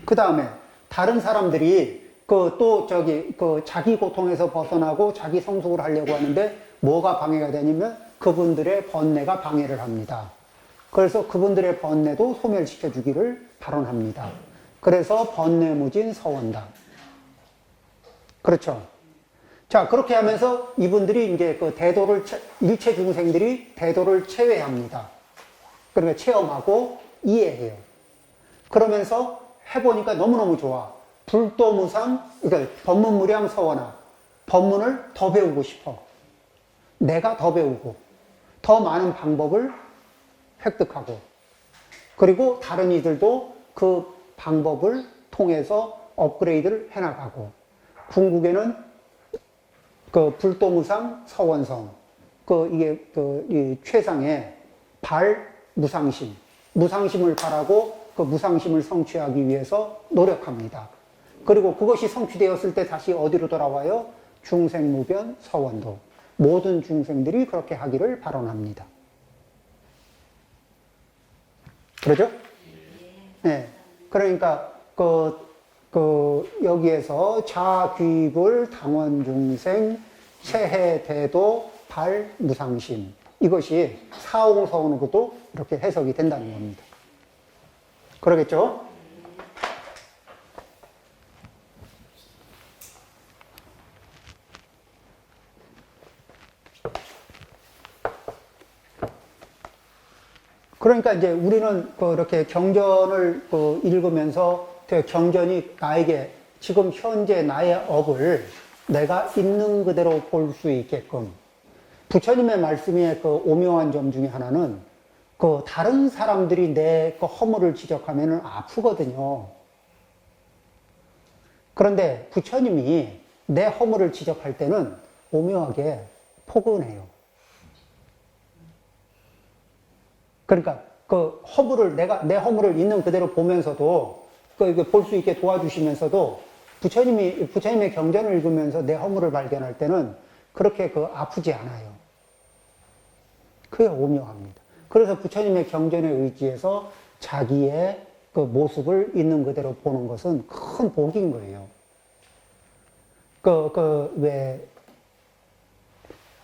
그 다음에 다른 사람들이 자기 고통에서 벗어나고 자기 성숙을 하려고 하는데 뭐가 방해가 되냐면 그분들의 번뇌가 방해를 합니다. 그래서 그분들의 번뇌도 소멸시켜 주기를 발언합니다. 그래서 번뇌무진 서원다. 그렇죠. 자, 그렇게 하면서 이분들이 이제 일체 중생들이 대도를 체외합니다. 그러니까 체험하고 이해해요. 그러면서 해보니까 너무너무 좋아. 불도무상, 그러니까 법문무량 서원하. 법문을 더 배우고 싶어. 내가 더 배우고, 더 많은 방법을 획득하고, 그리고 다른 이들도 그 방법을 통해서 업그레이드를 해나가고, 궁극에는 그 불도무상 서원성, 이 최상의 무상심, 무상심을 바라고 그 무상심을 성취하기 위해서 노력합니다. 그리고 그것이 성취되었을 때 다시 어디로 돌아와요? 중생무변 서원도. 모든 중생들이 그렇게 하기를 발언합니다. 그러죠? 네. 그러니까 여기에서 자귀불 당원중생 체해대도 발무상심, 이것이 사홍서원으로도 이렇게 해석이 된다는 겁니다. 그러겠죠? 그러니까 이제 우리는 이렇게 경전을 읽으면서 경전이 나에게 지금 현재 나의 업을 내가 있는 그대로 볼 수 있게끔, 부처님의 말씀의 오묘한 점 중에 하나는 다른 사람들이 내 허물을 지적하면 아프거든요. 그런데 부처님이 내 허물을 지적할 때는 오묘하게 포근해요. 그러니까 내 허물을 있는 그대로 보면서도 볼 수 있게 도와주시면서도 부처님의 경전을 읽으면서 내 허물을 발견할 때는 그렇게 아프지 않아요. 그게 오묘합니다. 그래서 부처님의 경전에 의지해서 자기의 모습을 있는 그대로 보는 것은 큰 복인 거예요.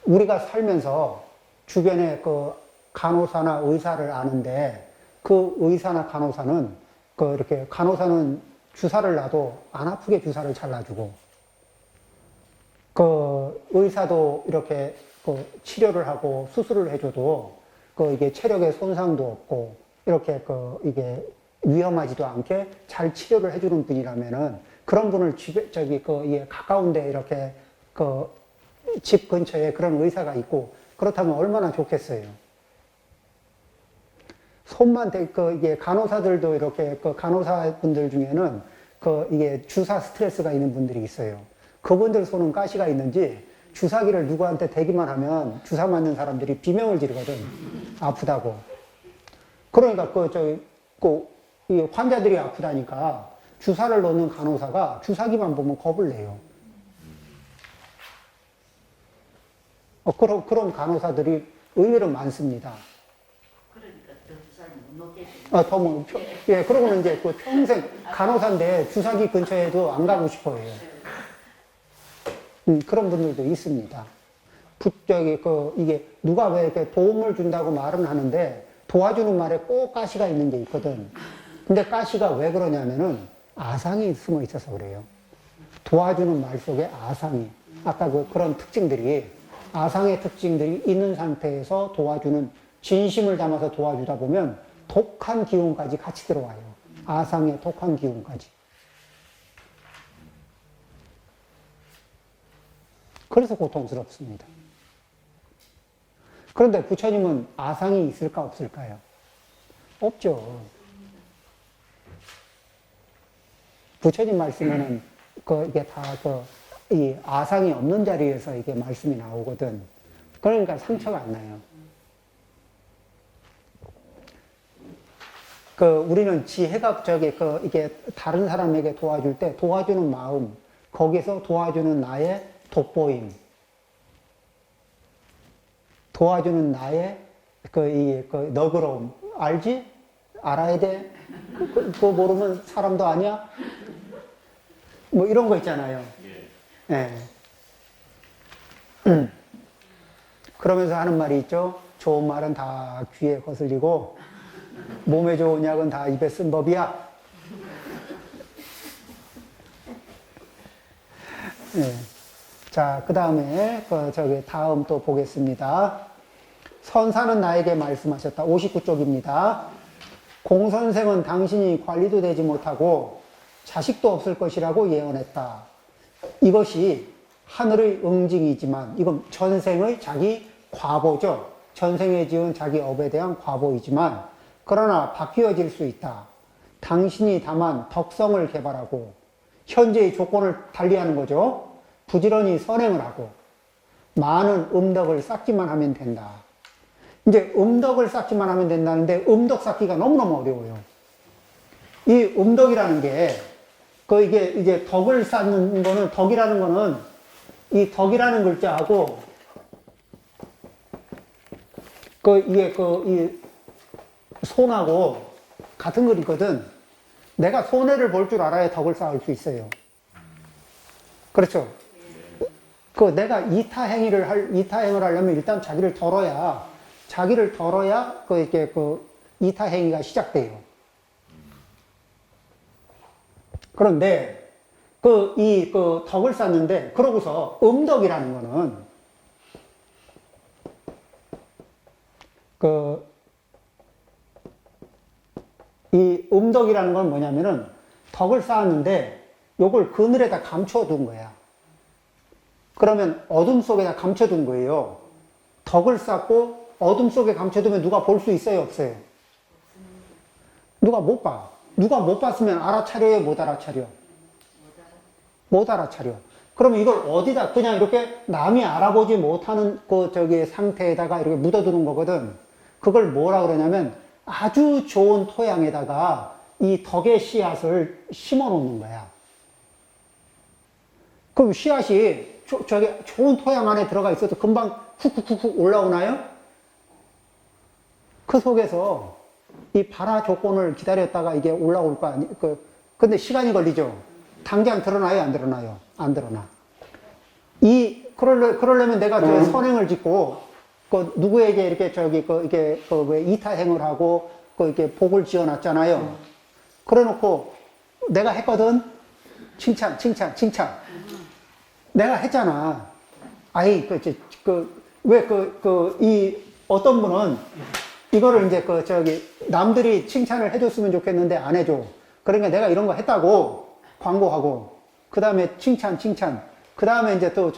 우리가 살면서 주변에 간호사나 의사를 아는데 그 의사나 간호사는 이렇게 간호사는 주사를 놔도 안 아프게 주사를 잘 놔주고, 의사도 이렇게 치료를 하고 수술을 해줘도 이게 체력에 손상도 없고 이렇게 이게 위험하지도 않게 잘 치료를 해주는 분이라면은 그런 분을 가까운데 이렇게 집 근처에 그런 의사가 있고 그렇다면 얼마나 좋겠어요. 손만 이게 간호사들도 이렇게 간호사분들 중에는 이게 주사 스트레스가 있는 분들이 있어요. 그분들 손은 가시가 있는지 주사기를 누구한테 대기만 하면 주사 맞는 사람들이 비명을 지르거든. 아프다고. 그러니까 이 환자들이 아프다니까 주사를 놓는 간호사가 주사기만 보면 겁을 내요. 그런 간호사들이 의외로 많습니다. 그러고는 이제 평생 간호사인데 주사기 근처에도 안 가고 싶어 해요. 그런 분들도 있습니다. 이게 누가 왜 이렇게 도움을 준다고 말은 하는데 도와주는 말에 꼭 가시가 있는 게 있거든. 근데 가시가 왜 그러냐면은 아상이 숨어 있어서 그래요. 도와주는 말 속에 아상이, 아까 그런 특징들이, 아상의 특징들이 있는 상태에서 도와주는, 진심을 담아서 도와주다 보면 독한 기운까지 같이 들어와요. 아상의 독한 기운까지. 그래서 고통스럽습니다. 그런데 부처님은 아상이 있을까 없을까요? 없죠. 부처님 말씀에는 이게 다 이 아상이 없는 자리에서 이게 말씀이 나오거든. 그러니까 상처가 안 나요. 우리는 지혜가 이게 다른 사람에게 도와줄 때 도와주는 마음, 거기서 도와주는 나의 돋보임, 도와주는 나의 너그러움, 알지? 알아야 돼? 그거 모르면 사람도 아니야? 뭐 이런 거 있잖아요. 예. 그러면서 하는 말이 있죠. 좋은 말은 다 귀에 거슬리고 몸에 좋은 약은 다 입에 쓴 법이야. 예. 자, 그 다음에 다음 또 보겠습니다. 선사는 나에게 말씀하셨다. 59쪽입니다. 공선생은 당신이 관리도 되지 못하고 자식도 없을 것이라고 예언했다. 이것이 하늘의 응징이지만 이건 전생의 자기 과보죠. 전생에 지은 자기 업에 대한 과보이지만 그러나 바뀌어질 수 있다. 당신이 다만 덕성을 개발하고 현재의 조건을 달리하는 거죠. 부지런히 선행을 하고 많은 음덕을 쌓기만 하면 된다. 이제 음덕을 쌓기만 하면 된다는데 음덕 쌓기가 너무너무 어려워요. 이 음덕이라는 게 이게 이제 덕을 쌓는 거는 덕이라는 거는 이 덕이라는 글자하고 이게 이 손하고 같은 글이거든. 내가 손해를 볼 줄 알아야 덕을 쌓을 수 있어요. 그렇죠? 내가 이타행을 하려면 일단 자기를 덜어야 이게 이타행위가 시작돼요. 그런데 덕을 쌓는데 그러고서 음덕이라는 거는 이 음덕이라는 건 뭐냐면은 덕을 쌓았는데 요걸 그늘에다 감춰둔 거야. 그러면 어둠 속에다 감춰둔 거예요. 덕을 쌓고 어둠 속에 감춰두면 누가 볼 수 있어요, 없어요? 누가 못 봐. 누가 못 봤으면 알아차려요, 못 알아차려? 못 알아차려. 그러면 이걸 어디다 그냥 이렇게 남이 알아보지 못하는 상태에다가 이렇게 묻어두는 거거든. 그걸 뭐라 그러냐면 아주 좋은 토양에다가 이 덕의 씨앗을 심어 놓는 거야. 그럼 씨앗이 좋은 토양 안에 들어가 있어도 금방 훅훅훅 올라오나요? 그 속에서 이 발화 조건을 기다렸다가 이게 올라올 거 아니, 근데 시간이 걸리죠? 당장 드러나요? 안 드러나요? 안 드러나. 그러려면 내가 선행을 짓고, 누구에게 이렇게 이타행을 하고, 이렇게 복을 지어 놨잖아요. 그래 놓고, 내가 했거든? 칭찬. 내가 했잖아. 아이, 어떤 분은, 이거를 이제 남들이 칭찬을 해줬으면 좋겠는데 안 해줘. 그러니까 내가 이런 거 했다고 광고하고, 그 다음에 칭찬. 그 다음에 이제 또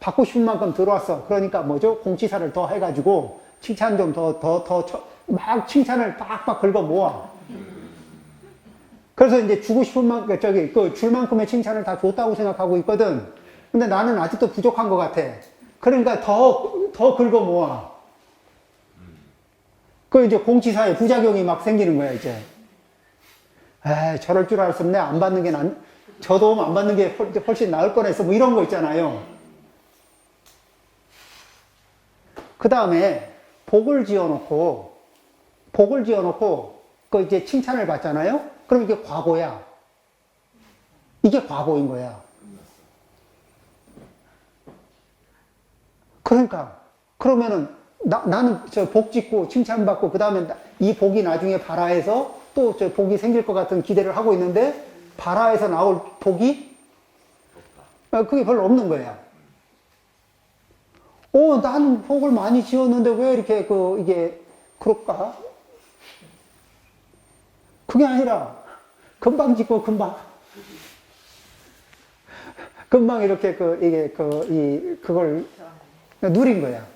받고 싶은 만큼 들어왔어. 그러니까 뭐죠? 공치사를 더 해가지고, 칭찬 좀 막 칭찬을 빡빡 긁어 모아. 그래서 이제 주고 싶은 만큼, 줄 만큼의 칭찬을 다 줬다고 생각하고 있거든. 근데 나는 아직도 부족한 것 같아. 그러니까 더 긁어 모아. 이제 공치사에 부작용이 막 생기는 거야, 이제. 저럴 줄 알았으면 안 받는 게 저 도움 안 받는 게 훨씬 나을 뻔했어. 뭐 이런 거 있잖아요. 그 다음에 복을 지어놓고 이제 칭찬을 받잖아요? 그럼 이게 과보야. 이게 과보인 거야. 그러면은 나는 복 짓고 칭찬받고 그 다음에 이 복이 나중에 발화해서 또 복이 생길 것 같은 기대를 하고 있는데 발화해서 나올 복이 그게 별로 없는 거야. 나는 복을 많이 지었는데 왜 이렇게 이게 그럴까? 그게 아니라 금방 짓고 금방 이렇게 그걸 누린 거야.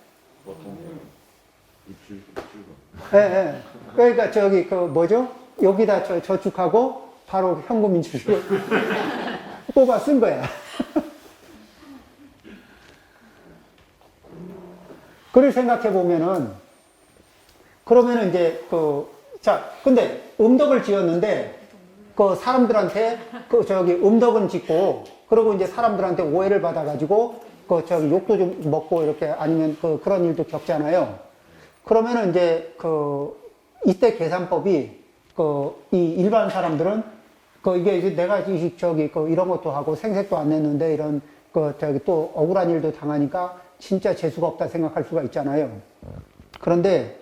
예. 그러니까 뭐죠? 여기다 저축하고 바로 현금 인출을 뽑아 쓴 거야. 그걸 생각해 보면은 그러면은 이제 근데 음덕을 지었는데 사람들한테 음덕은 짓고 그리고 이제 사람들한테 오해를 받아가지고 욕도 좀 먹고 이렇게 아니면 그런 일도 겪잖아요. 그러면은 이제 이때 계산법이 이 일반 사람들은, 이게 이제 내가 이런 것도 하고 생색도 안 냈는데 이런, 또 억울한 일도 당하니까 진짜 재수가 없다 생각할 수가 있잖아요. 그런데,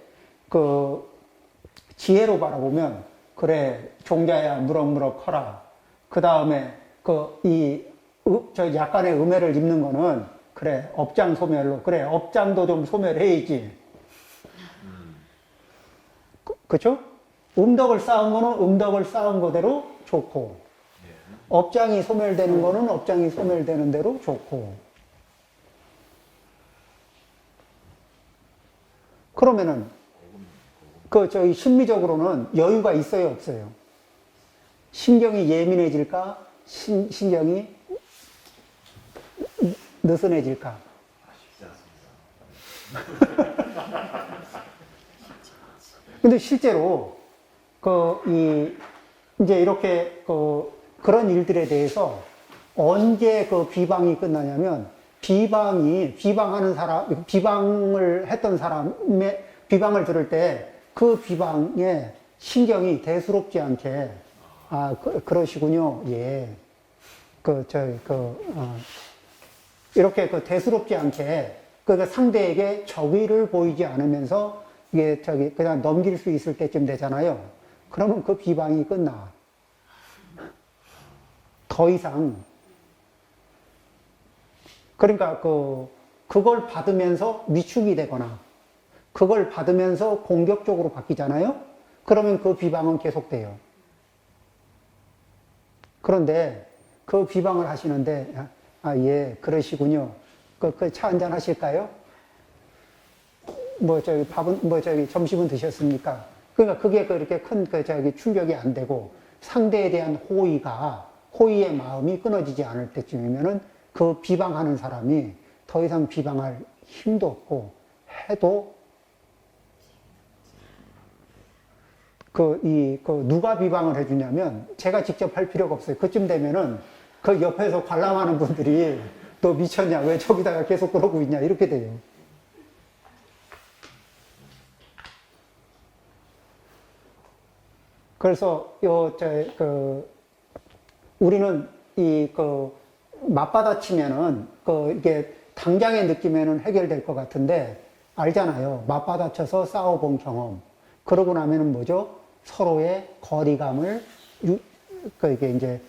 지혜로 바라보면, 그래, 종자야, 무럭무럭 커라. 그 다음에, 약간의 음해를 입는 거는, 그래, 업장 소멸로, 그래, 업장도 좀 소멸해야지. 그쵸? 음덕을 쌓은 거는 음덕을 쌓은 거대로 좋고, 업장이 소멸되는 거는 업장이 소멸되는 대로 좋고. 그러면은, 저희 심리적으로는 여유가 있어요, 없어요? 신경이 예민해질까? 신경이 느슨해질까? 근데 실제로, 이제 이렇게, 그런 일들에 대해서 언제 비방이 끝나냐면, 비방을 했던 사람의 비방을 들을 때 그 비방에 신경이 대수롭지 않게, 그러시군요. 예. 이렇게 대수롭지 않게, 상대에게 적의를 보이지 않으면서 이게 그냥 넘길 수 있을 때쯤 되잖아요. 그러면 그 비방이 끝나. 더 이상. 그러니까 그걸 받으면서 위축이 되거나, 그걸 받으면서 공격적으로 바뀌잖아요. 그러면 그 비방은 계속돼요. 그런데 그 비방을 하시는데, 예, 그러시군요. 차 한잔 하실까요? 점심은 드셨습니까? 그러니까 그게 그렇게 큰, 충격이 안 되고, 상대에 대한 호의의 마음이 끊어지지 않을 때쯤이면은 그 비방하는 사람이 더 이상 비방할 힘도 없고, 해도, 누가 비방을 해주냐면, 제가 직접 할 필요가 없어요. 그쯤 되면은, 그 옆에서 관람하는 분들이, 너 미쳤냐? 왜 저기다가 계속 그러고 있냐? 이렇게 돼요. 그래서, 우리는 맞받아치면은, 이게 당장의 느낌에는 해결될 것 같은데, 알잖아요. 맞받아쳐서 싸워본 경험. 그러고 나면은 뭐죠? 서로의 거리감을, 이게 이제,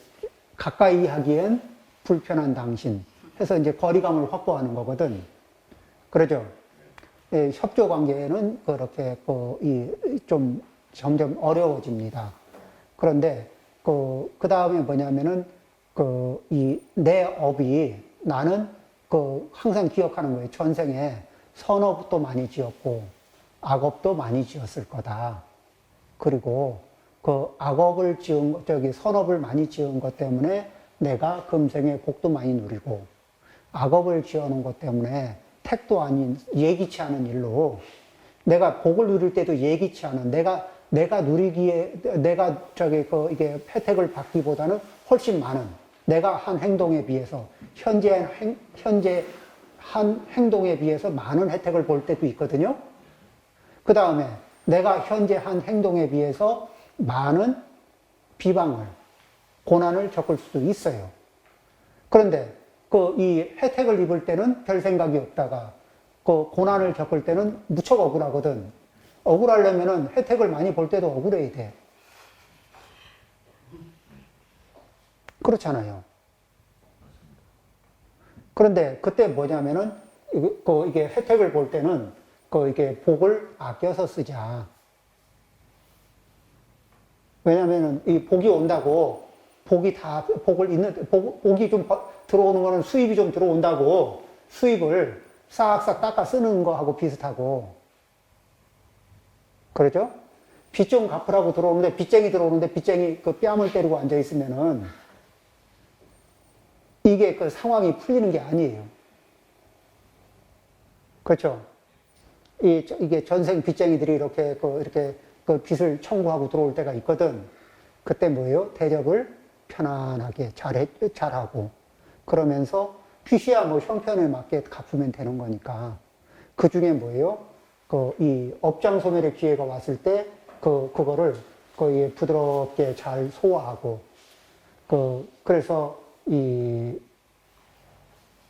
가까이 하기엔 불편한 당신. 해서 이제 거리감을 확보하는 거거든. 그러죠? 예, 협조 관계는 그렇게, 좀 점점 어려워집니다. 그런데, 그 다음에 뭐냐면은, 내 업이 나는 항상 기억하는 거예요. 전생에 선업도 많이 지었고, 악업도 많이 지었을 거다. 그리고 악업을 선업을 많이 지은 것 때문에 내가 금생에 복도 많이 누리고, 악업을 지어놓은 것 때문에 택도 아닌, 예기치 않은 일로, 내가 복을 누릴 때도 예기치 않은, 내가 누리기에, 이게 혜택을 받기보다는 훨씬 많은, 내가 한 행동에 비해서, 현재 한 행동에 비해서 많은 혜택을 볼 때도 있거든요. 그 다음에 내가 현재 한 행동에 비해서 많은 비방을, 고난을 겪을 수도 있어요. 그런데 이 혜택을 입을 때는 별 생각이 없다가 고난을 겪을 때는 무척 억울하거든. 억울하려면은 혜택을 많이 볼 때도 억울해야 돼. 그렇잖아요. 그런데 그때 뭐냐면은 이게 혜택을 볼 때는 이게 복을 아껴서 쓰자. 왜냐면은 이 복이 온다고 복이 좀 들어오는 거는 수입이 좀 들어온다고 수입을 싹싹 닦아 쓰는 거하고 비슷하고. 그러죠? 빚 좀 갚으라고 들어오는데, 빚쟁이 들어오는데 빚쟁이 뺨을 때리고 앉아있으면은 이게 상황이 풀리는 게 아니에요. 그렇죠? 이게 전생 빚쟁이들이 이렇게 빚을 청구하고 들어올 때가 있거든. 그때 뭐예요? 대접을 편안하게 잘하고. 그러면서 빚이야 뭐 형편에 맞게 갚으면 되는 거니까. 그 중에 뭐예요? 이 업장 소멸의 기회가 왔을 때, 그거를, 거의 부드럽게 잘 소화하고, 그래서 이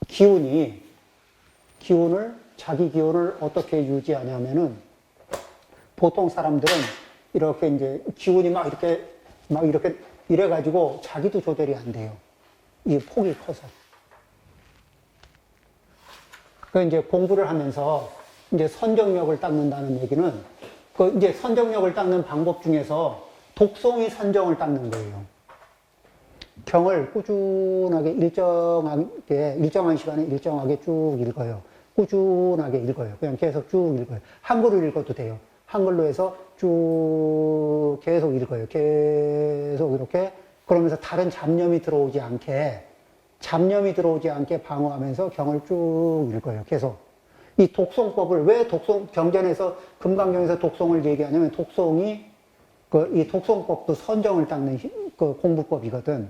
자기 기운을 어떻게 유지하냐면은, 보통 사람들은 이렇게 이제 기운이 막 이렇게 이래가지고 자기도 조절이 안 돼요. 이 폭이 커서. 그 이제 공부를 하면서 이제 선정력을 닦는다는 얘기는 그 이제 선정력을 닦는 방법 중에서 독송이 선정을 닦는 거예요. 경을 꾸준하게 일정한 시간에 일정하게 쭉 읽어요. 꾸준하게 읽어요. 그냥 계속 쭉 읽어요. 한글로 읽어도 돼요. 한글로 해서 쭉 계속 읽어요. 계속 이렇게. 그러면서 다른 잡념이 들어오지 않게 방어하면서 경을 쭉 읽어요. 계속. 이 독송법을 왜 경전에서, 금강경에서 독송을 얘기하냐면 독송이, 이 독송법도 선정을 닦는 그 공부법이거든.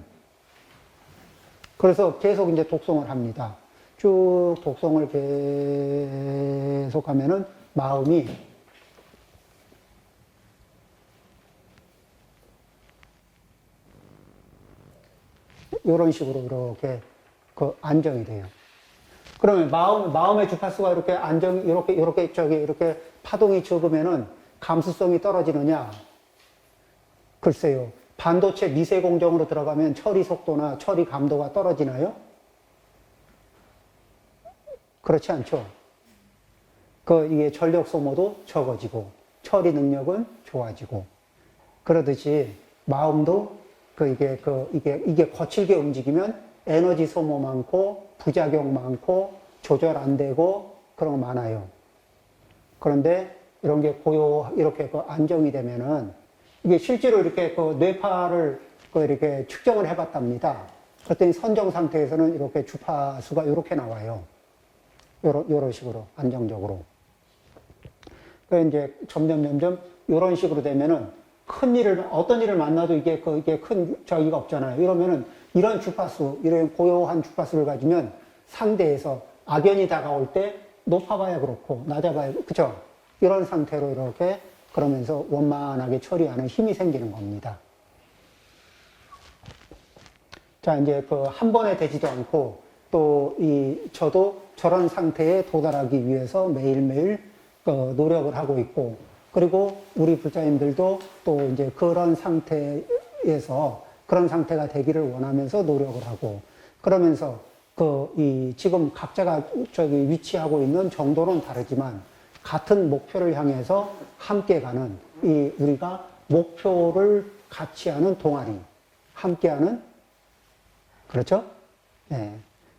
그래서 계속 이제 독송을 합니다. 쭉 독송을 계속 하면은 마음이 이런 식으로 이렇게 안정이 돼요. 그러면 마음의 주파수가 이렇게 이렇게 파동이 적으면은 감수성이 떨어지느냐? 글쎄요. 반도체 미세 공정으로 들어가면 처리 속도나 처리 감도가 떨어지나요? 그렇지 않죠. 이게 전력 소모도 적어지고, 처리 능력은 좋아지고, 그러듯이 마음도 이게 거칠게 움직이면 에너지 소모 많고, 부작용 많고, 조절 안 되고, 그런 거 많아요. 그런데 이런 게 이렇게 안정이 되면은, 이게 실제로 이렇게 뇌파를 이렇게 측정을 해봤답니다. 그랬더니 선정 상태에서는 이렇게 주파수가 이렇게 나와요. 요런 식으로, 안정적으로. 이제 점점 이런 식으로 되면은 어떤 일을 만나도 이게 큰 저기가 없잖아요. 이러면은 이런 고요한 주파수를 가지면 상대에서 악연이 다가올 때 높아봐야 그렇고, 낮아봐야, 그쵸? 이런 상태로 이렇게 그러면서 원만하게 처리하는 힘이 생기는 겁니다. 자, 이제 한 번에 되지도 않고, 저도 저런 상태에 도달하기 위해서 매일매일 노력을 하고 있고, 그리고 우리 불자님들도 또 이제 그런 상태에서 그런 상태가 되기를 원하면서 노력을 하고, 그러면서 지금 각자가 위치하고 있는 정도는 다르지만 같은 목표를 향해서 함께 가는 우리가 목표를 같이 하는 동아리, 함께하는, 그렇죠? 네.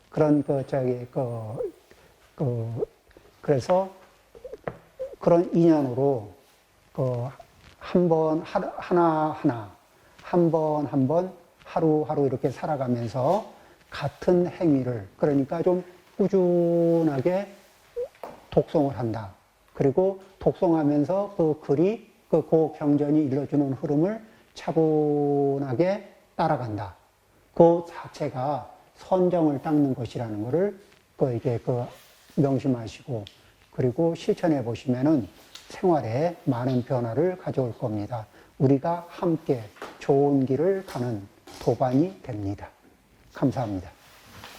그런 그래서 그런 인연으로 한 번 하나하나 한 번 하루하루 이렇게 살아가면서 같은 행위를, 그러니까 좀 꾸준하게 독송을 한다. 그리고 독송하면서 그 경전이 일러주는 흐름을 차분하게 따라간다. 그 자체가 선정을 닦는 것이라는 것을 명심하시고, 그리고 실천해 보시면은 생활에 많은 변화를 가져올 겁니다. 우리가 함께 좋은 길을 가는 도반이 됩니다. 감사합니다.